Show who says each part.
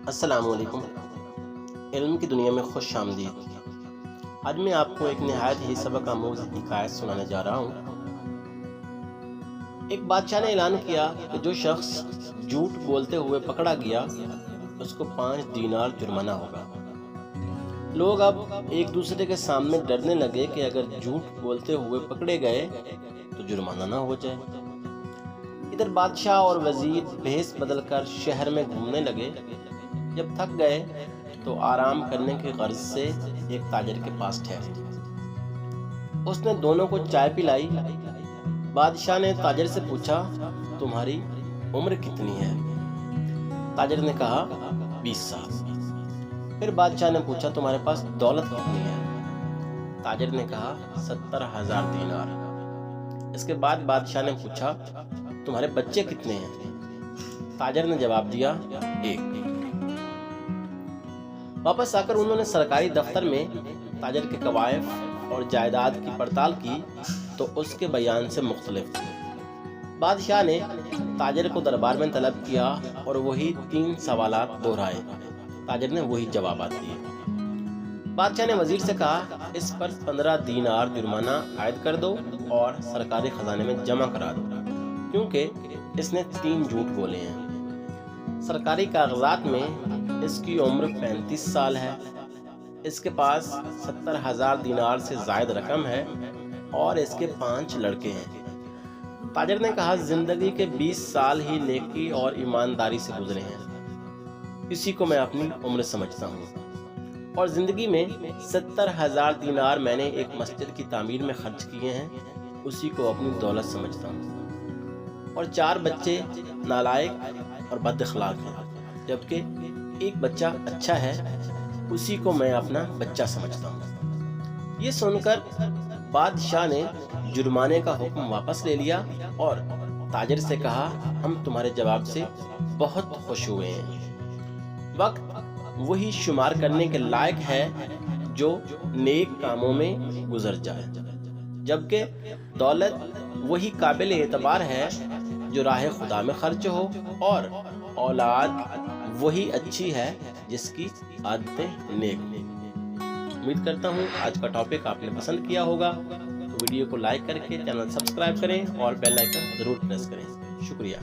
Speaker 1: السلام علیکم۔ علم کی دنیا میں خوش آمدید۔ آج میں آپ کو ایک نہایت ہی سبق آموز حکایت سنانے جا رہا ہوں۔ ایک بادشاہ نے اعلان کیا کہ جو شخص جھوٹ بولتے ہوئے پکڑا گیا اس کو 5 دینار جرمانہ ہوگا۔ لوگ اب ایک دوسرے کے سامنے ڈرنے لگے کہ اگر جھوٹ بولتے ہوئے پکڑے گئے تو جرمانہ نہ ہو جائے۔ ادھر بادشاہ اور وزیر بھیس بدل کر شہر میں گھومنے لگے۔ جب تھک گئے تو آرام کرنے کی غرض سے ایک تاجر کے پاس ٹھہرے۔ اس نے دونوں کو چائے پلائی۔ بادشاہ نے تاجر سے پوچھا، تمہاری عمر کتنی ہے؟ تاجر نے کہا 20 سال۔ پھر بادشاہ نے پوچھا، تمہارے پاس دولت کتنی ہے؟ تاجر نے کہا 70,000 دینار۔ اس کے بعد بادشاہ نے پوچھا، تمہارے بچے کتنے ہیں؟ تاجر نے جواب دیا 1۔ واپس آ کر انہوں نے سرکاری دفتر میں تاجر کے کوائف اور جائیداد کی پڑتال کی تو اس کے بیان سے مختلف تھے۔ بادشاہ نے تاجر کو دربار میں طلب کیا اور وہی 3 سوالات دہرائے۔ تاجر نے وہی جوابات دیے۔ بادشاہ نے وزیر سے کہا، اس پر 15 دینار جرمانہ عائد کر دو اور سرکاری خزانے میں جمع کرا دو، کیونکہ اس نے 3 جھوٹ بولے ہیں۔ سرکاری کاغذات میں اس کی عمر 35 سال ہے، اس کے پاس 70,000 دینار سے زائد رقم ہے اور اس کے 5 لڑکے ہیں۔ تاجر نے کہا، زندگی کے 20 سال ہی نیکی اور ایمانداری سے گزرے ہیں، اسی کو میں اپنی عمر سمجھتا ہوں، اور زندگی میں 70,000 دینار میں نے ایک مسجد کی تعمیر میں خرچ کیے ہیں، اسی کو اپنی دولت سمجھتا ہوں، اور 4 بچے نالائق اور بد اخلاق ہیں، جبکہ ایک بچہ اچھا ہے، اسی کو میں اپنا بچہ سمجھتا ہوں۔ یہ سن کر بادشاہ نے جرمانے کا حکم واپس لے لیا اور تاجر سے کہا، ہم تمہارے جواب سے بہت خوش ہوئے ہیں۔ وقت وہی شمار کرنے کے لائق ہے جو نیک کاموں میں گزر جائے، جبکہ دولت وہی قابل اعتبار ہے جو راہ خدا میں خرچ ہو، اور اولاد وہی اچھی ہے جس کی عادتیں نیک ہوں۔ امید کرتا ہوں آج کا ٹاپک آپ نے پسند کیا ہوگا، تو ویڈیو کو لائک کر کے چینل سبسکرائب کریں اور بیل آئیکن ضرور پریس کریں۔ شکریہ۔